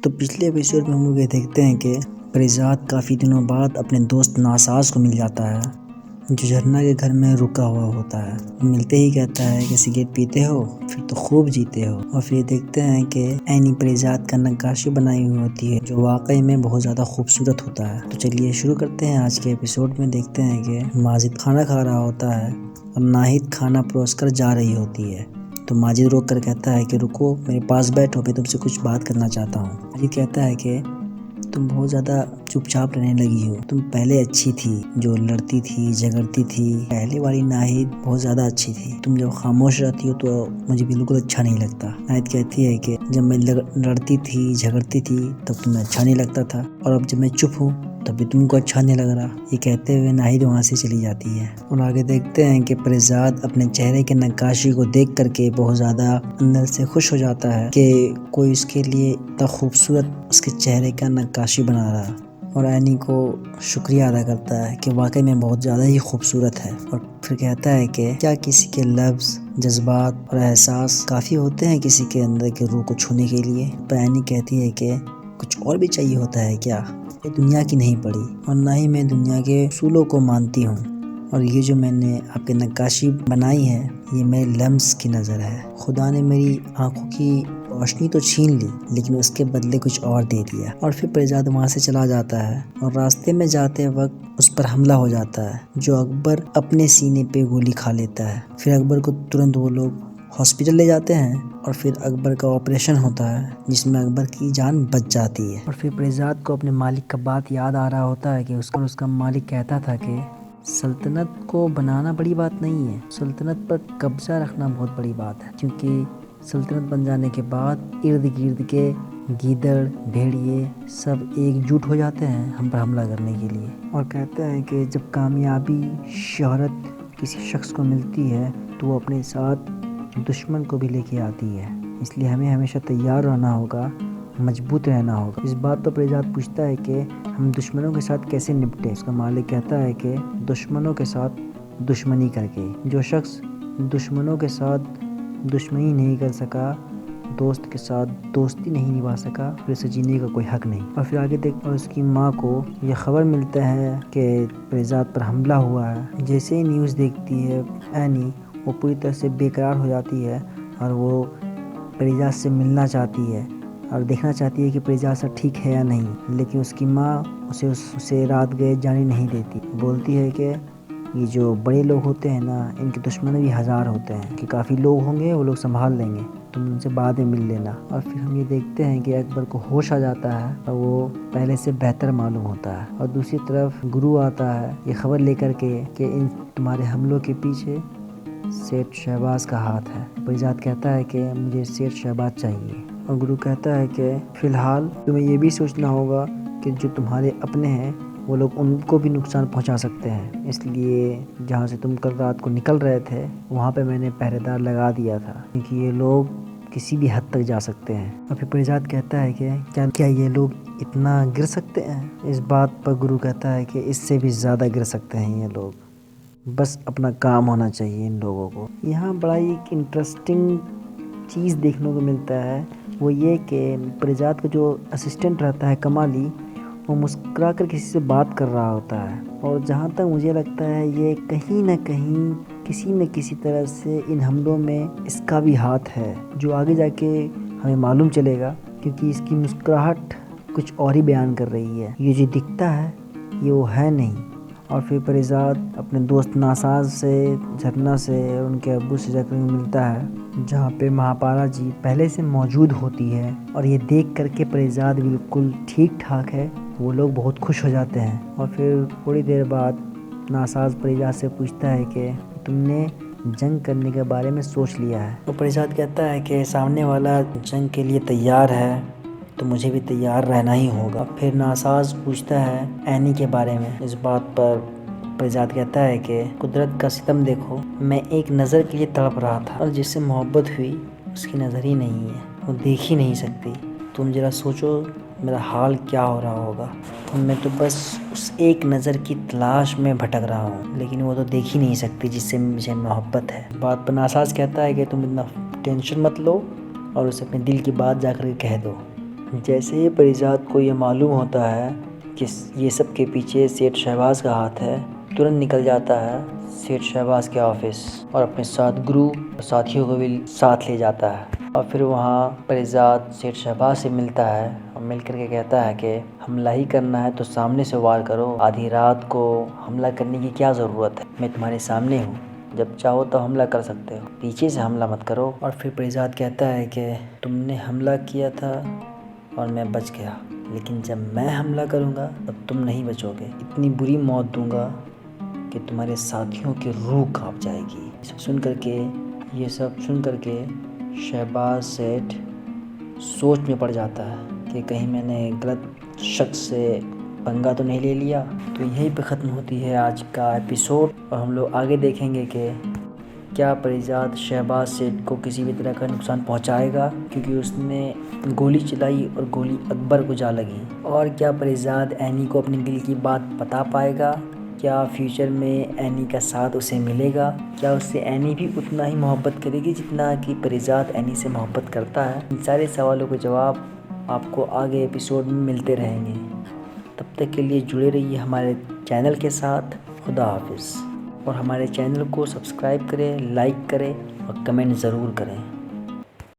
تو پچھلے ایپیسوڈ میں ہم لوگ یہ دیکھتے ہیں کہ پریزاد کافی دنوں بعد اپنے دوست ناساز کو مل جاتا ہے جو جھرنا کے گھر میں رکا ہوا ہوتا ہے۔ ملتے ہی کہتا ہے کہ سگریٹ پیتے ہو پھر تو خوب جیتے ہو، اور پھر دیکھتے ہیں کہ اینی پریزاد کا نقاشی بنائی ہوئی ہوتی ہے جو واقعی میں بہت زیادہ خوبصورت ہوتا ہے۔ تو چلیے شروع کرتے ہیں آج کے ایپیسوڈ میں۔ دیکھتے ہیں کہ ماجد کھانا کھا رہا ہوتا ہے اور ناہید کھانا پروس کر جا رہی ہوتی ہے، تو ماجد روک کر کہتا ہے کہ رکو، میرے پاس بیٹھو، میں تم سے کچھ بات کرنا چاہتا ہوں۔ ماجد کہتا ہے کہ تم بہت زیادہ چپ چاپ رہنے لگی ہو، تم پہلے اچھی تھی، جو لڑتی تھی جھگڑتی تھی، پہلے والی ناہید بہت زیادہ اچھی تھی، تم جب خاموش رہتی ہو تو مجھے بالکل اچھا نہیں لگتا۔ ناہید کہتی ہے کہ جب میں لڑتی تھی جھگڑتی تھی تب تمہیں اچھا نہیں لگتا تھا، اور اب جب میں چپ ہوں تب بھی تم کو اچھا نہیں لگ رہا۔ یہ کہتے ہوئے ناہید وہاں سے چلی جاتی ہے، اور آگے دیکھتے ہیں کہ پریزاد اپنے چہرے کے نقاشی کو دیکھ کر کے بہت زیادہ اندر سے خوش ہو جاتا ہے کہ کوئی اس کے لیے اتنا خوبصورت اس کے چہرے کا نقاشی بنا رہا، اور اینی کو شکریہ ادا کرتا ہے کہ واقعی میں بہت زیادہ ہی خوبصورت ہے، اور پھر کہتا ہے کہ کیا کسی کے لفظ، جذبات اور احساس کافی ہوتے ہیں کسی کے اندر کے روح کو چھونے کے لیے؟ پر اینی کہتی ہے کہ کچھ اور بھی چاہیے ہوتا ہے کیا؟ یہ دنیا کی نہیں پڑی، اور نہ ہی میں دنیا کے اصولوں کو مانتی ہوں، اور یہ جو میں نے آپ کے نقاشی بنائی ہے یہ میرے لمس کی نظر ہے۔ خدا نے میری آنکھوں کی روشنی تو چھین لی لیکن اس کے بدلے کچھ اور دے دیا۔ اور پھر پریزاد وہاں سے چلا جاتا ہے، اور راستے میں جاتے وقت اس پر حملہ ہو جاتا ہے جو اکبر اپنے سینے پہ گولی کھا لیتا ہے۔ پھر اکبر کو ترنت وہ لوگ ہاسپٹل لے جاتے ہیں، اور پھر اکبر کا آپریشن ہوتا ہے جس میں اکبر کی جان بچ جاتی ہے۔ اور پھر پریزاد کو اپنے مالک کا بات یاد آ رہا ہوتا ہے کہ اس کا مالک کہتا تھا کہ سلطنت کو بنانا بڑی بات نہیں ہے، سلطنت پر قبضہ رکھنا بہت بڑی بات ہے، کیونکہ سلطنت بن جانے کے بعد ارد گرد کے گیدڑ بھیڑیے سب ایک جٹ ہو جاتے ہیں ہم پر حملہ کرنے کے لیے۔ اور کہتے ہیں کہ جب کامیابی، شہرت کسی شخص کو ملتی ہے تو وہ اپنے ساتھ دشمن کو بھی لے کے آتی ہے، اس لیے ہمیں ہمیشہ تیار رہنا ہوگا، مضبوط رہنا ہوگا۔ اس بات پر پریزاد پوچھتا ہے کہ ہم دشمنوں کے ساتھ کیسے نپٹیں؟ اس کا مالک کہتا ہے کہ دشمنوں کے ساتھ دشمنی کر کے، جو شخص دشمنوں کے ساتھ دشمنی نہیں کر سکا، دوست کے ساتھ دوستی نہیں نبھا سکا، پھر اسے جینے کا کوئی حق نہیں۔ اور پھر آگے دیکھ، اور اس کی ماں کو یہ خبر ملتا ہے کہ پریزاد پر حملہ ہوا ہے۔ جیسے ہی نیوز دیکھتی ہے اینی، وہ پوری طرح سے بے قرار ہو جاتی ہے، اور وہ پریزاد سے ملنا چاہتی ہے اور دیکھنا چاہتی ہے کہ پریزاد سب ٹھیک ہے یا نہیں، لیکن اس کی ماں اسے رات گئے جانے نہیں دیتی۔ بولتی ہے کہ یہ جو بڑے لوگ ہوتے ہیں نا، ان کے دشمن بھی ہزار ہوتے ہیں، کہ کافی لوگ ہوں گے، وہ لوگ سنبھال لیں گے، تم ان سے بعد میں مل لینا۔ اور پھر ہم یہ دیکھتے ہیں کہ اکبر کو ہوش آ جاتا ہے اور وہ پہلے سے بہتر معلوم ہوتا ہے، اور دوسری طرف گرو آتا ہے یہ خبر لے کر کے کہ ان تمہارے حملوں کے پیچھے سیٹھ شہباز کا ہاتھ ہے۔ پریزاد کہتا ہے کہ مجھے سیٹھ شہباز چاہیے، اور گرو کہتا ہے کہ فی الحال تمہیں یہ بھی سوچنا ہوگا کہ جو تمہارے اپنے ہیں وہ لوگ ان کو بھی نقصان پہنچا سکتے ہیں، اس لیے جہاں سے تم کل رات کو نکل رہے تھے وہاں پہ میں نے پہرے دار لگا دیا تھا، کیونکہ یہ لوگ کسی بھی حد تک جا سکتے ہیں۔ اور پھر پریزاد کہتا ہے کہ کیا یہ لوگ اتنا گر سکتے ہیں؟ اس بات پر گرو کہتا ہے کہ اس سے بھی زیادہ گر سکتے ہیں یہ لوگ، بس اپنا کام ہونا چاہیے ان لوگوں کو۔ یہاں بڑا ایک انٹرسٹنگ چیز دیکھنے کو ملتا ہے، وہ یہ کہ پریزاد کا جو اسسٹنٹ رہتا ہے کمالی، وہ مسکرا کر کسی سے بات کر رہا ہوتا ہے، اور جہاں تک مجھے لگتا ہے یہ کہیں نہ کہیں کسی نہ کسی طرح سے ان حملوں میں اس کا بھی ہاتھ ہے، جو آگے جا کے ہمیں معلوم چلے گا، کیونکہ اس کی مسکراہٹ کچھ اور ہی بیان کر رہی ہے، یہ جو دکھتا ہے یہ وہ ہے نہیں۔ اور پھر پریزاد اپنے دوست ناساز سے، جھرنا سے اور ان کے ابو سے جا کر ملتا ہے، جہاں پہ مہاپارا جی پہلے سے موجود ہوتی ہے، اور یہ دیکھ کر کے پریزاد بالکل ٹھیک ٹھاک ہے، وہ لوگ بہت خوش ہو جاتے ہیں۔ اور پھر تھوڑی دیر بعد ناساز پریزاد سے پوچھتا ہے کہ تم نے جنگ کرنے کے بارے میں سوچ لیا ہے؟ تو پریزاد کہتا ہے کہ سامنے والا جنگ کے لیے تیار ہے تو مجھے بھی تیار رہنا ہی ہوگا۔ پھر ناساز پوچھتا ہے اینی کے بارے میں۔ اس بات پر پریزاد کہتا ہے کہ قدرت کا ستم دیکھو، میں ایک نظر کے لیے تڑپ رہا تھا، اور جس سے محبت ہوئی اس کی نظر ہی نہیں ہے، وہ دیکھ ہی نہیں سکتی۔ تم ذرا سوچو میرا حال کیا ہو رہا ہوگا، میں تو بس اس ایک نظر کی تلاش میں بھٹک رہا ہوں، لیکن وہ تو دیکھ ہی نہیں سکتی جس سے مجھے محبت ہے۔ بات پر ناساز کہتا ہے کہ تم اتنا ٹینشن مت لو اور اسے اپنے دل کی بات جا کر کے کہہ دو، جیسے ہی پریزاد کو یہ معلوم ہوتا ہے کہ یہ سب کے پیچھے سیٹھ شہباز کا ہاتھ ہے، ترنت نکل جاتا ہے سیٹھ شہباز کے آفس اور اپنے ساتھ گروپ اور ساتھیوں کو بھی ساتھ لے جاتا ہے۔ اور پھر وہاں پریزاد سیٹھ شہباز سے ملتا ہے اور مل کر کے کہتا ہے کہ حملہ ہی کرنا ہے تو سامنے سے وار کرو، آدھی رات کو حملہ کرنے کی کیا ضرورت ہے، میں تمہارے سامنے ہوں، جب چاہو تو حملہ کر سکتے ہو، پیچھے سے حملہ مت کرو۔ اور پھر پریزاد کہتا ہے کہ تم نے حملہ کیا تھا اور میں بچ گیا، لیکن جب میں حملہ کروں گا تب تم نہیں بچو گے، اتنی بری موت دوں گا کہ تمہارے ساتھیوں کی روح کانپ جائے گی۔ یہ سب سن کر کے شہباز سیٹھ سوچ میں پڑ جاتا ہے کہ کہیں میں نے غلط شخص سے پنگا تو نہیں لے لیا۔ تو یہیں پہ ختم ہوتی ہے آج کا ایپیسوڈ، اور ہم لوگ آگے دیکھیں گے کہ کیا پریزاد شہباز سیٹھ کو کسی بھی طرح کا نقصان پہنچائے گا، کیونکہ اس نے گولی چلائی اور گولی اکبر کو جا لگی، اور کیا پریزاد اینی کو اپنے دل کی بات بتا پائے گا، کیا فیوچر میں اینی کا ساتھ اسے ملے گا، کیا اس سے اینی بھی اتنا ہی محبت کرے گی جتنا کہ پریزاد اینی سے محبت کرتا ہے۔ ان سارے سوالوں کے جواب آپ کو آگے ایپیسوڈ میں ملتے رہیں گے، تب تک کے لیے جڑے رہیے ہمارے چینل کے ساتھ۔ خدا حافظ، اور ہمارے چینل کو سبسکرائب کریں، لائک کریں اور کمنٹ ضرور کریں۔